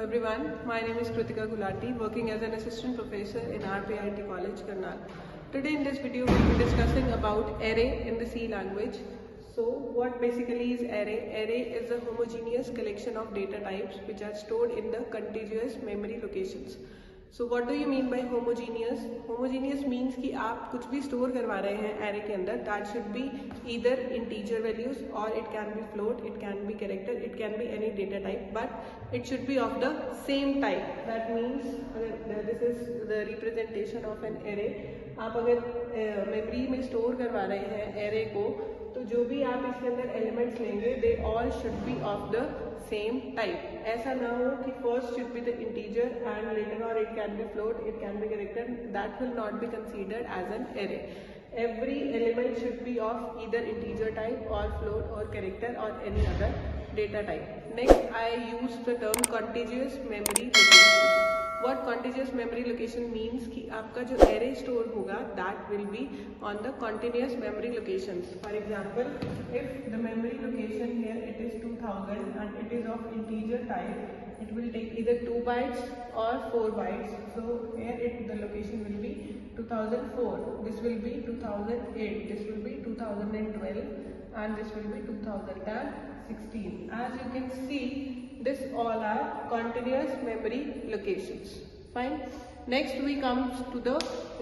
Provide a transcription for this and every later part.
everyone, my name is Kritika Gulati, working as an assistant professor in RPIT College, Karnal. Today in this video we will be discussing about array in the C language. So what basically is array? Array is a homogeneous collection of data types which are stored in the contiguous memory locations. So what do you mean by homogeneous? Homogeneous means कि आप कुछ भी store करवा रहे हैं array के अंदर, that should be either integer values or it can be float, it can be character, it can be any data type, but it should be of the same type. That means this is the representation of an array. आप अगर memory में store करवा रहे हैं array को, तो जो भी आप इसके अंदर elements लेंगे, they all should be of the same type. ऐसा ना हो कि first should be the integer and later on it can be float, it can be character. That will not be considered as an array. Every element should be of either integer type or float or character or any other data type. Next, I use the term contiguous memory locations. What contiguous memory location means कि आपका जो array store होगा that will be on the continuous memory locations. For example, if the memory location here it is 2000 and it is of integer type, it will take either 2 bytes or 4 bytes. So here the location will be 2004. This will be 2008. This will be 2012, and this will be 2016. As you can see, this all are continuous memory locations. Fine. Next we comes to the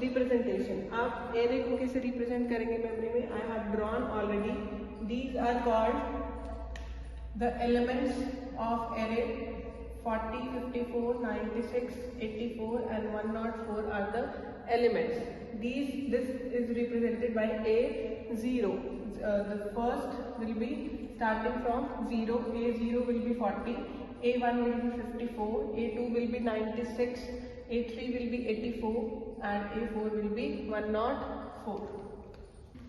representation. आप array को कैसे represent करेंगे memory में? I have drawn already. These are called the elements of array. 40, 54, 96, 84 and 104 are the elements. This is represented by A0. The first will be starting from 0. A0 will be 40, A1 will be 54, A2 will be 96, A3 will be 84 and A4 will be 104.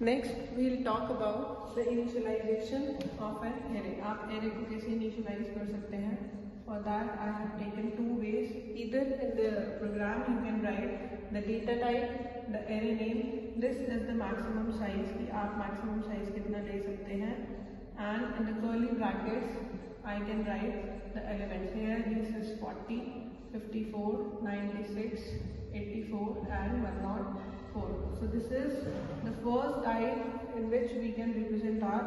Next we will talk about the initialization of an array. आप array को कैसे initialize कर सकते हैं? For that I have taken two ways. Either in the program you can write the data type, the array name. This is the maximum size कि आप maximum size कितना ले सकते हैं. And in the curly brackets I can write the elements. Here this is 40, 54, 96, 84 and 104. So this is the first type in which we can represent our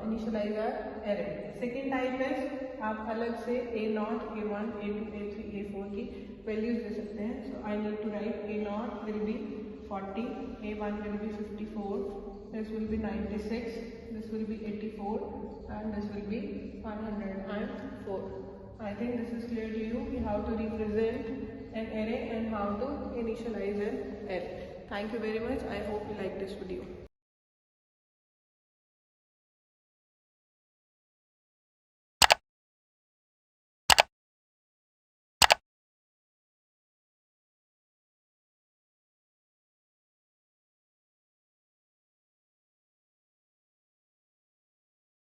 initialize our array. Second type is आप अलग से A0, A1, A2, A3, A4 की values दे सकते हैं. So I need to write A0 will be 40, A1 will be 54, this will be 96, this will be 84 and this will be 104. I think this is clear to you how to represent an array and how to initialize an array. Thank you very much. I hope you like this video.